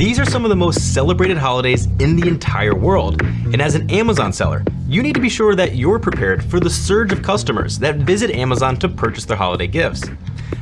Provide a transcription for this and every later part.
These are some of the most celebrated holidays in the entire world. And as an Amazon seller, you need to be sure that you're prepared for the surge of customers that visit Amazon to purchase their holiday gifts.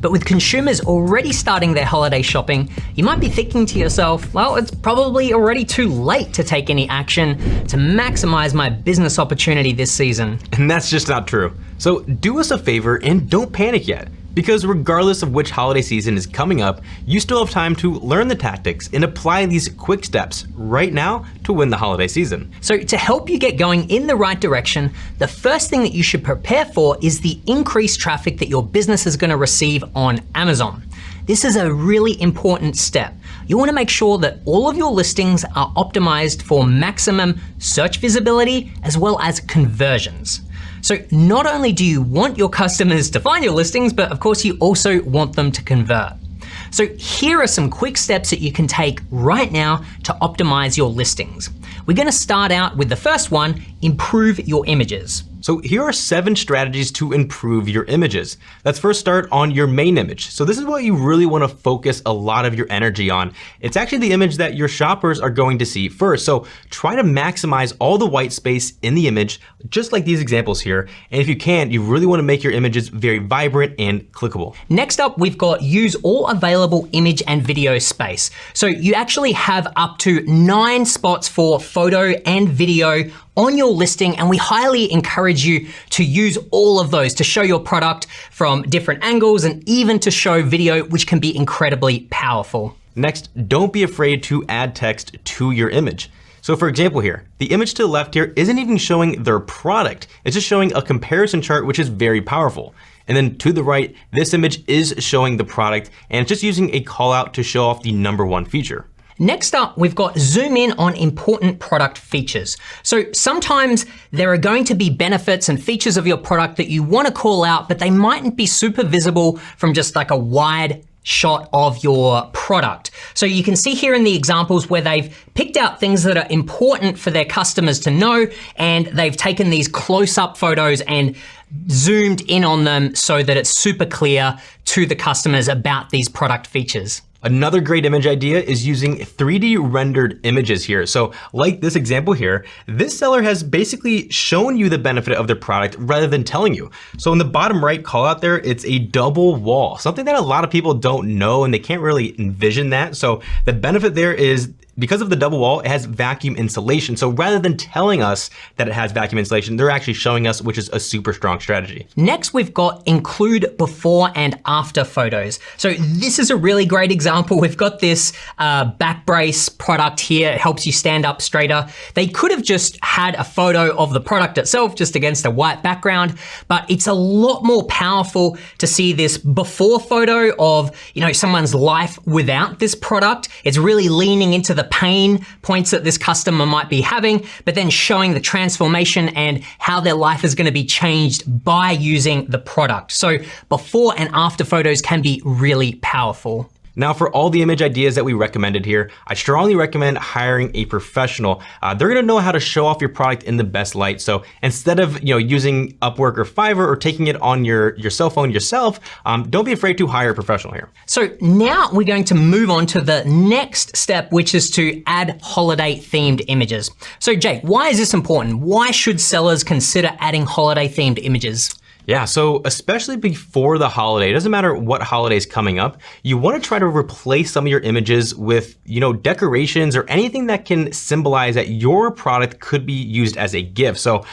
But with consumers already starting their holiday shopping, you might be thinking to yourself, well, it's probably already too late to take any action to maximize my business opportunity this season. And that's just not true. So do us a favor and don't panic yet. Because regardless of which holiday season is coming up, you still have time to learn the tactics and apply these quick steps right now to win the holiday season. So to help you get going in the right direction, the first thing that you should prepare for is the increased traffic that your business is going to receive on Amazon. This is a really important step. You want to make sure that all of your listings are optimized for maximum search visibility as well as conversions. So not only do you want your customers to find your listings, but of course you also want them to convert. So here are some quick steps that you can take right now to optimize your listings. We're going to start out with the first one, improve your images. So here are 7 strategies to improve your images. Let's first start on your main image. So this is what you really want to focus a lot of your energy on. It's actually the image that your shoppers are going to see first. So try to maximize all the white space in the image, just like these examples here. And if you can, you really want to make your images very vibrant and clickable. Next up, we've got use all available image and video space. So you actually have up to 9 spots for photo and video on your listing, and we highly encourage you to use all of those to show your product from different angles and even to show video, which can be incredibly powerful. Next, don't be afraid to add text to your image. So for example here, the image to the left here isn't even showing their product. It's just showing a comparison chart, which is very powerful. And then to the right, this image is showing the product and it's just using a call out to show off the #1 feature. Next up, we've got zoom in on important product features. So sometimes there are going to be benefits and features of your product that you want to call out, but they mightn't be super visible from just like a wide shot of your product. So you can see here in the examples where they've picked out things that are important for their customers to know, and they've taken these close-up photos and zoomed in on them so that it's super clear to the customers about these product features. Another great image idea is using 3D rendered images here. So like this example here, this seller has basically shown you the benefit of their product rather than telling you. So in the bottom right call out there, it's a double wall, something that a lot of people don't know and they can't really envision that. So the benefit there is because of the double wall, it has vacuum insulation. So rather than telling us that it has vacuum insulation, they're actually showing us, which is a super strong strategy. Next, we've got include before and after photos. So this is a really great example. We've got this back brace product here. It helps you stand up straighter. They could have just had a photo of the product itself just against a white background, but it's a lot more powerful to see this before photo of, you know, someone's life without this product. It's really leaning into the pain points that this customer might be having, but then showing the transformation and how their life is going to be changed by using the product. So before and after photos can be really powerful. Now for all the image ideas that we recommended here, I strongly recommend hiring a professional. They're gonna know how to show off your product in the best light. So instead of using Upwork or Fiverr or taking it on your cell phone yourself, don't be afraid to hire a professional here. So now we're going to move on to the next step, which is to add holiday themed images. So Jake, why is this important? Why should sellers consider adding holiday themed images? Yeah, so especially before the holiday, it doesn't matter what holiday is coming up, you want to try to replace some of your images with, decorations or anything that can symbolize that your product could be used as a gift. So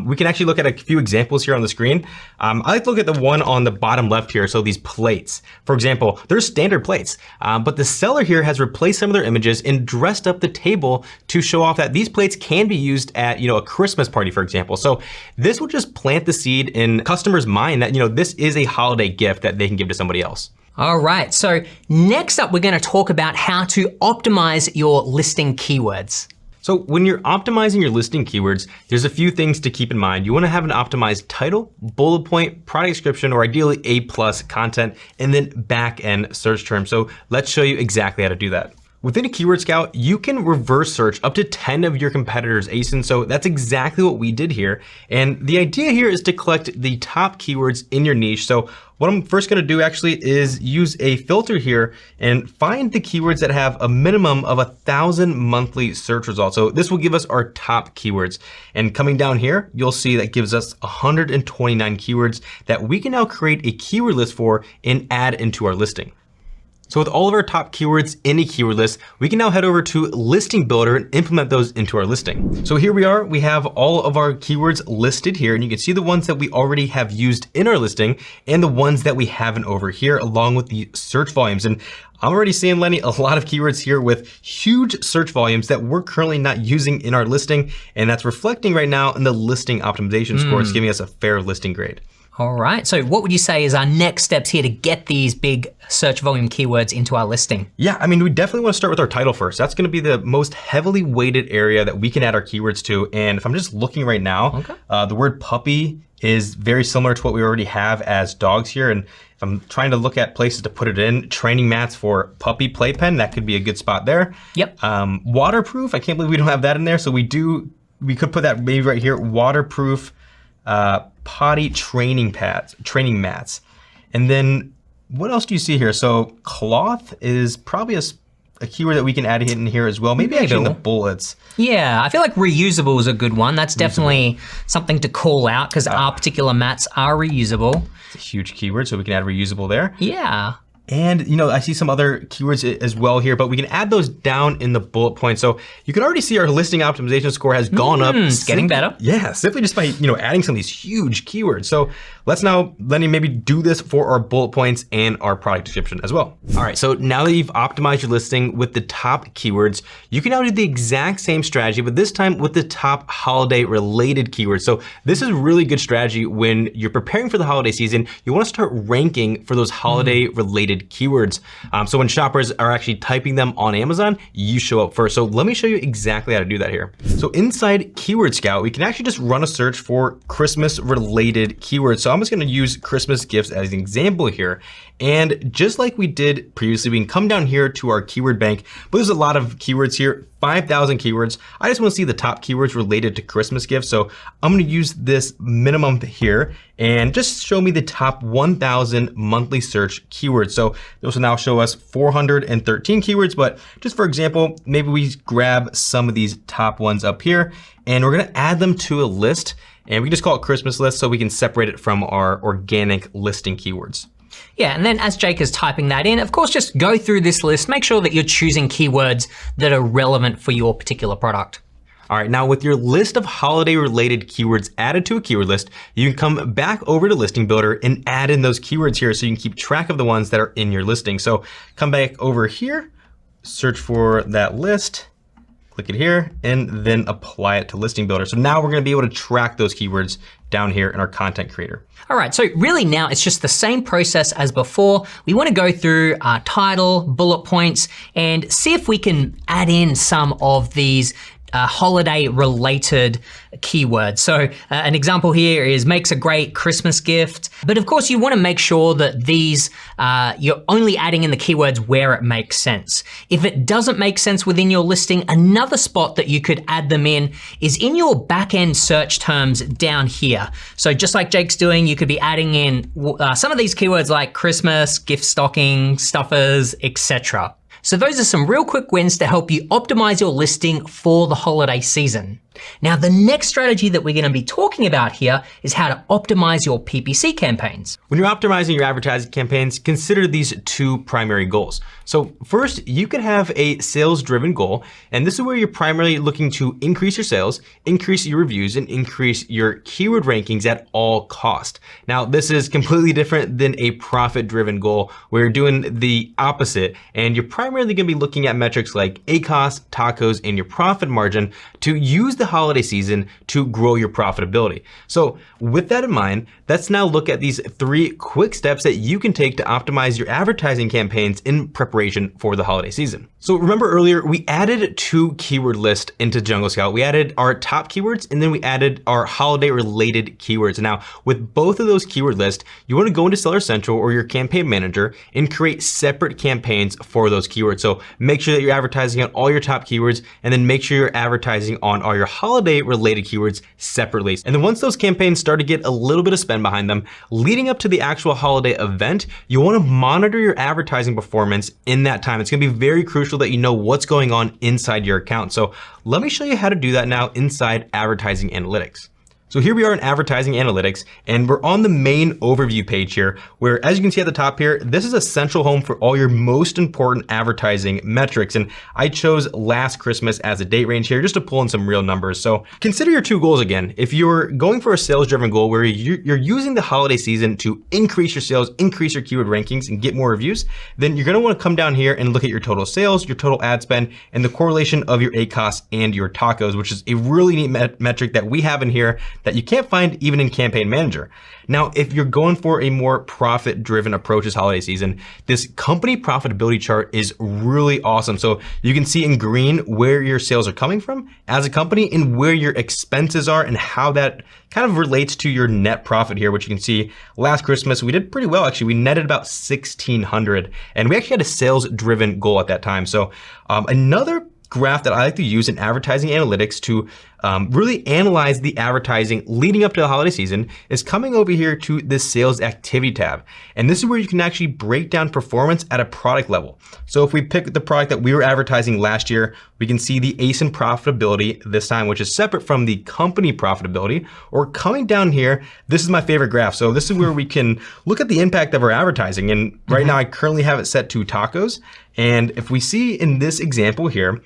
we can actually look at a few examples here on the screen. I like to look at the one on the bottom left here. So these plates, for example, they're standard plates, but the seller here has replaced some of their images and dressed up the table to show off that these plates can be used at, a Christmas party, for example. So this will just plant the seed in customer's mind that, this is a holiday gift that they can give to somebody else. All right, so next up, we're gonna talk about how to optimize your listing keywords. So when you're optimizing your listing keywords, there's a few things to keep in mind. You wanna have an optimized title, bullet point, product description, or ideally A+ content, and then back-end search terms. So let's show you exactly how to do that. Within a Keyword Scout, you can reverse search up to 10 of your competitors' ASINs, so that's exactly what we did here. And the idea here is to collect the top keywords in your niche. So what I'm first gonna do actually is use a filter here and find the keywords that have a minimum of 1,000 monthly search results. So this will give us our top keywords. And coming down here, you'll see that gives us 129 keywords that we can now create a keyword list for and add into our listing. So with all of our top keywords in a keyword list, we can now head over to Listing Builder and implement those into our listing. So here we are, we have all of our keywords listed here, and you can see the ones that we already have used in our listing and the ones that we haven't over here, along with the search volumes. And I'm already seeing, Lenny, a lot of keywords here with huge search volumes that we're currently not using in our listing, and that's reflecting right now in the listing optimization score. It's giving us a fair listing grade. All right, so what would you say is our next steps here to get these big search volume keywords into our listing? Yeah, I mean, we definitely want to start with our title first. That's gonna be the most heavily weighted area that we can add our keywords to. And if I'm just looking right now, the word puppy is very similar to what we already have as dogs here. And if I'm trying to look at places to put it in, training mats for puppy playpen, that could be a good spot there. Yep. Waterproof, I can't believe we don't have that in there. So we could put that maybe right here, waterproof potty training mats. And then what else do you see here? So cloth is probably a keyword that we can add in here as well. Maybe actually in the bullets. Yeah, I feel like reusable is a good one. That's definitely something to call out because our particular mats are reusable. It's a huge keyword, so we can add reusable there. Yeah. And I see some other keywords as well here, but we can add those down in the bullet points. So you can already see our listing optimization score has gone up. It's getting better. Yeah, simply just by adding some of these huge keywords. So let's now, Lenny, maybe do this for our bullet points and our product description as well. All right, so now that you've optimized your listing with the top keywords, you can now do the exact same strategy, but this time with the top holiday related keywords. So this is a really good strategy when you're preparing for the holiday season. You wanna start ranking for those holiday related keywords. So when shoppers are actually typing them on Amazon, you show up first. So let me show you exactly how to do that here. So inside Keyword Scout, we can actually just run a search for Christmas related keywords. So I'm just gonna use Christmas gifts as an example here. And just like we did previously, we can come down here to our keyword bank, but there's a lot of keywords here, 5,000 keywords. I just wanna see the top keywords related to Christmas gifts. So I'm gonna use this minimum here and just show me the top 1,000 monthly search keywords. So this will now show us 413 keywords, but just for example, maybe we grab some of these top ones up here and we're gonna add them to a list, and we can just call it Christmas list so we can separate it from our organic listing keywords. Yeah, and then as Jake is typing that in, of course, just go through this list, make sure that you're choosing keywords that are relevant for your particular product. All right, now with your list of holiday related keywords added to a keyword list, you can come back over to Listing Builder and add in those keywords here so you can keep track of the ones that are in your listing. So come back over here, search for that list, click it here, and then apply it to Listing Builder. So now we're gonna be able to track those keywords down here in our content creator. All right, so really now it's just the same process as before. We wanna go through our title, bullet points, and see if we can add in some of these holiday related keywords. So an example here is makes a great Christmas gift. But of course you wanna make sure that these, you're only adding in the keywords where it makes sense. If it doesn't make sense within your listing, another spot that you could add them in is in your back-end search terms down here. So just like Jake's doing, you could be adding in some of these keywords like Christmas, gift stocking, stuffers, etc. So those are some real quick wins to help you optimize your listing for the holiday season. Now, the next strategy that we're gonna be talking about here is how to optimize your PPC campaigns. When you're optimizing your advertising campaigns, consider these two primary goals. So first, you can have a sales-driven goal, and this is where you're primarily looking to increase your sales, increase your reviews, and increase your keyword rankings at all cost. Now, this is completely different than a profit-driven goal, where you're doing the opposite, and you're primarily gonna be looking at metrics like ACoS, TACoS, and your profit margin to use the holiday season to grow your profitability. So with that in mind, let's now look at these 3 quick steps that you can take to optimize your advertising campaigns in preparation for the holiday season. So remember earlier, we added 2 keyword lists into Jungle Scout. We added our top keywords and then we added our holiday related keywords. Now with both of those keyword lists, you want to go into Seller Central or your campaign manager and create separate campaigns for those keywords. So make sure that you're advertising on all your top keywords and then make sure you're advertising on all your holiday related keywords separately. And then once those campaigns start to get a little bit of spend behind them, leading up to the actual holiday event, you want to monitor your advertising performance in that time. It's going to be very crucial that you know what's going on inside your account. So let me show you how to do that now inside Advertising Analytics. So here we are in Advertising Analytics, and we're on the main overview page here, where as you can see at the top here, this is a central home for all your most important advertising metrics. And I chose last Christmas as a date range here just to pull in some real numbers. So consider your 2 goals again. If you're going for a sales-driven goal where you're using the holiday season to increase your sales, increase your keyword rankings, and get more reviews, then you're gonna wanna come down here and look at your total sales, your total ad spend, and the correlation of your ACoS and your tacos, which is a really neat metric that we have in here that you can't find even in Campaign Manager. Now, if you're going for a more profit-driven approach this holiday season, this company profitability chart is really awesome. So you can see in green where your sales are coming from as a company and where your expenses are and how that kind of relates to your net profit here, which you can see last Christmas, we did pretty well actually. We netted about 1,600 and we actually had a sales-driven goal at that time. So another graph that I like to use in Advertising Analytics to really analyze the advertising leading up to the holiday season is coming over here to this sales activity tab. And this is where you can actually break down performance at a product level. So if we pick the product that we were advertising last year, we can see the ASIN profitability this time, which is separate from the company profitability. Or coming down here, this is my favorite graph. So this is where we can look at the impact of our advertising. And right now I currently have it set to tacos. And if we see in this example here,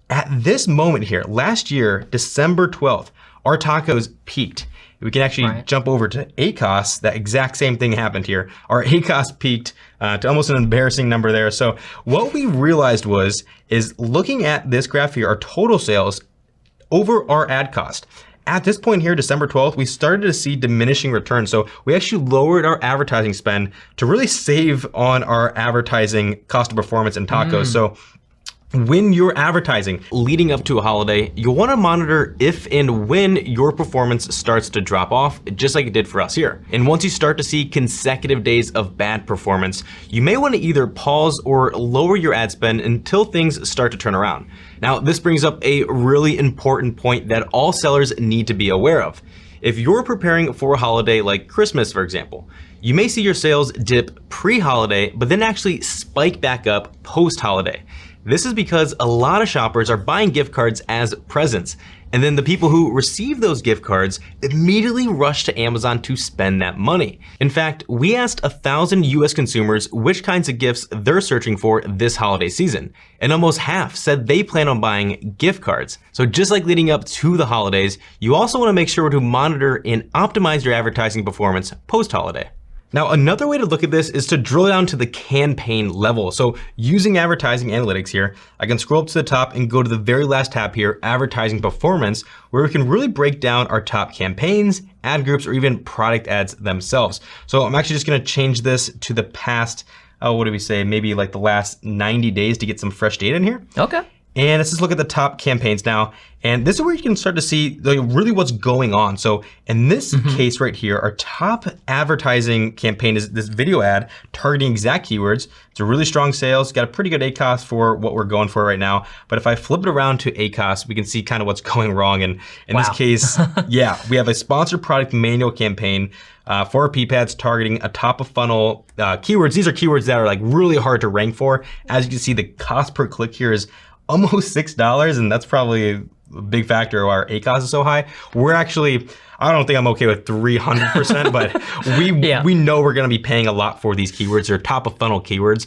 at this moment here, last year, December 12th, our tacos peaked. We can actually jump over to ACoS. That exact same thing happened here. Our ACoS peaked to almost an embarrassing number there. So what we realized is looking at this graph here, our total sales over our ad cost. At this point here, December 12th, we started to see diminishing returns. So we actually lowered our advertising spend to really save on our advertising cost of performance in tacos. So when you're advertising leading up to a holiday, you'll want to monitor if and when your performance starts to drop off, just like it did for us here. And once you start to see consecutive days of bad performance, you may want to either pause or lower your ad spend until things start to turn around. Now, this brings up a really important point that all sellers need to be aware of. If you're preparing for a holiday like Christmas, for example, you may see your sales dip pre-holiday, but then actually spike back up post-holiday. This is because a lot of shoppers are buying gift cards as presents, and then the people who receive those gift cards immediately rush to Amazon to spend that money. In fact, we asked 1,000 US consumers which kinds of gifts they're searching for this holiday season, and almost half said they plan on buying gift cards. So just like leading up to the holidays, you also want to make sure to monitor and optimize your advertising performance post-holiday. Now, another way to look at this is to drill down to the campaign level. So using Advertising Analytics here, I can scroll up to the top and go to the very last tab here, Advertising Performance, where we can really break down our top campaigns, ad groups, or even product ads themselves. So I'm actually just gonna change this to the past, what do we say, maybe like the last 90 days to get some fresh data in here. Okay. And let's just look at the top campaigns now. And this is where you can start to see really what's going on. So in this case right here, our top advertising campaign is this video ad targeting exact keywords. It's a really strong sales, got a pretty good ACoS for what we're going for right now. But if I flip it around to ACoS, we can see kind of what's going wrong. And in this case, yeah, we have a sponsored product manual campaign for our PPADs targeting a top of funnel keywords. These are keywords that are like really hard to rank for. As you can see, the cost per click here is almost $6, and that's probably a big factor why our ACoS is so high. We're actually, I don't think I'm okay with 300%, but we know we're gonna be paying a lot for these keywords. They're top of funnel keywords,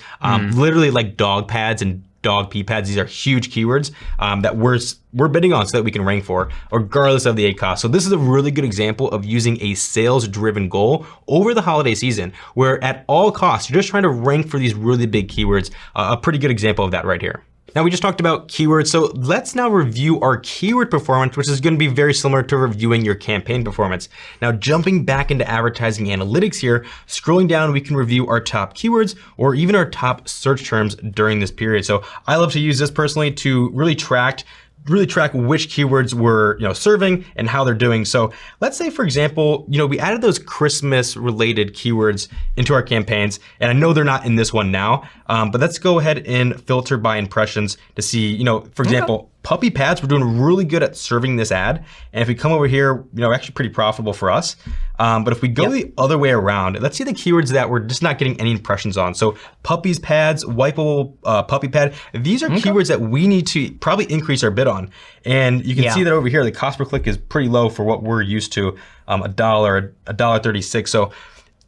literally like dog pads and dog pee pads. These are huge keywords that we're bidding on so that we can rank for, regardless of the ACoS. So this is a really good example of using a sales-driven goal over the holiday season, where at all costs, you're just trying to rank for these really big keywords. A pretty good example of that right here. Now we just talked about keywords, so let's now review our keyword performance, which is going to be very similar to reviewing your campaign performance. Now jumping back into advertising analytics here, scrolling down, we can review our top keywords or even our top search terms during this period. So I love to use this personally to really track which keywords we're serving and how they're doing. So let's say, for example, we added those Christmas related keywords into our campaigns, and I know they're not in this one now, but let's go ahead and filter by impressions to see, for example, puppy pads, we're doing really good at serving this ad. And if we come over here, actually pretty profitable for us. But if we go the other way around, let's see the keywords that we're just not getting any impressions on. So puppies pads, wipeable puppy pad, these are keywords that we need to probably increase our bid on. And you can see that over here, the cost per click is pretty low for what we're used to, $1.36. So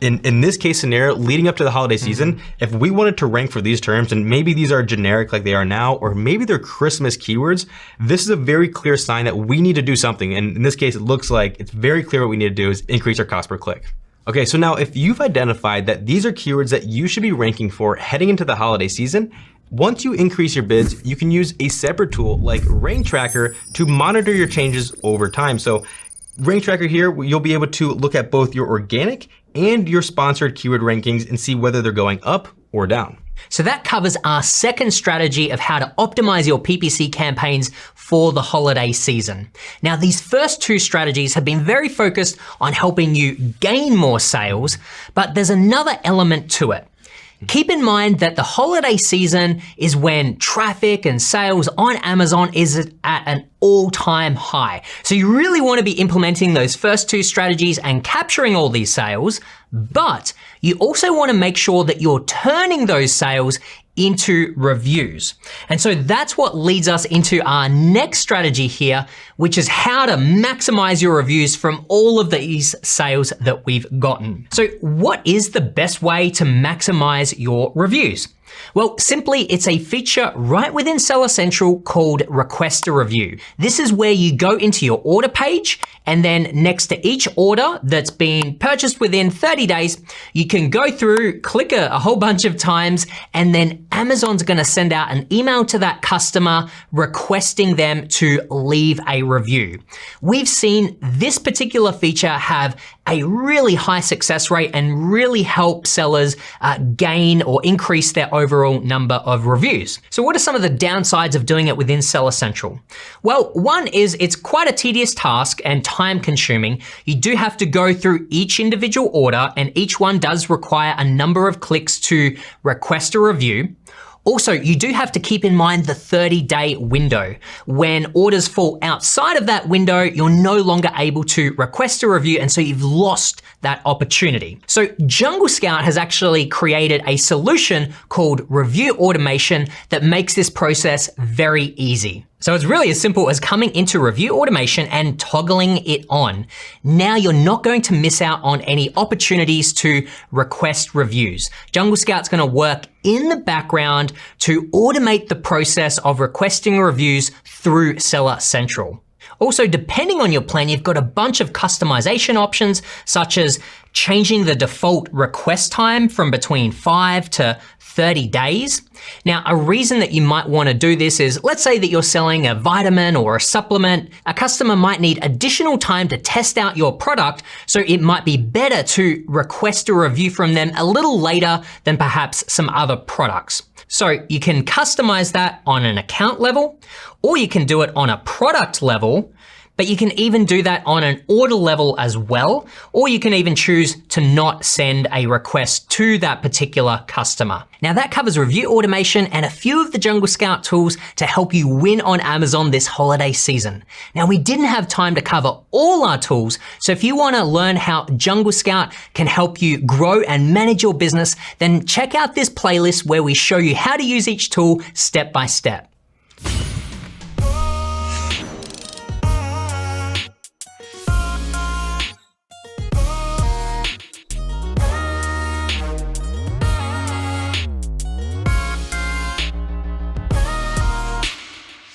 in this case scenario, leading up to the holiday season, if we wanted to rank for these terms, and maybe these are generic like they are now, or maybe they're Christmas keywords, this is a very clear sign that we need to do something. And in this case, it looks like it's very clear what we need to do is increase our cost per click. Okay, so now if you've identified that these are keywords that you should be ranking for heading into the holiday season, once you increase your bids, you can use a separate tool like Rank Tracker to monitor your changes over time. So Rank Tracker here, you'll be able to look at both your organic and your sponsored keyword rankings and see whether they're going up or down. So that covers our second strategy of how to optimize your PPC campaigns for the holiday season. Now, these first two strategies have been very focused on helping you gain more sales, but there's another element to it. Keep in mind that the holiday season is when traffic and sales on Amazon is at an all-time high. So you really want to be implementing those first two strategies and capturing all these sales, but you also want to make sure that you're turning those sales into reviews. And so that's what leads us into our next strategy here, which is how to maximize your reviews from all of these sales that we've gotten. So what is the best way to maximize your reviews? Well, simply, it's a feature right within Seller Central called Request a Review. This is where you go into your order page, and then next to each order that's been purchased within 30 days, you can go through, click a whole bunch of times, and then Amazon's gonna send out an email to that customer requesting them to leave a review. We've seen this particular feature have a really high success rate and really help sellers gain or increase their overall number of reviews. So what are some of the downsides of doing it within Seller Central? Well, one is it's quite a tedious task and time consuming. You do have to go through each individual order, and each one does require a number of clicks to request a review. Also, you do have to keep in mind the 30-day window. When orders fall outside of that window, you're no longer able to request a review, and so you've lost that opportunity. So Jungle Scout has actually created a solution called Review Automation that makes this process very easy. So it's really as simple as coming into Review Automation and toggling it on. Now you're not going to miss out on any opportunities to request reviews. Jungle Scout's gonna work in the background to automate the process of requesting reviews through Seller Central. Also, depending on your plan, you've got a bunch of customization options, such as changing the default request time from between 5 to 30 days. Now, a reason that you might want to do this is, let's say that you're selling a vitamin or a supplement. A customer might need additional time to test out your product, so it might be better to request a review from them a little later than perhaps some other products. So you can customize that on an account level, or you can do it on a product level, but you can even do that on an order level as well, or you can even choose to not send a request to that particular customer. Now that covers Review Automation and a few of the Jungle Scout tools to help you win on Amazon this holiday season. Now we didn't have time to cover all our tools, so if you wanna learn how Jungle Scout can help you grow and manage your business, then check out this playlist where we show you how to use each tool step by step.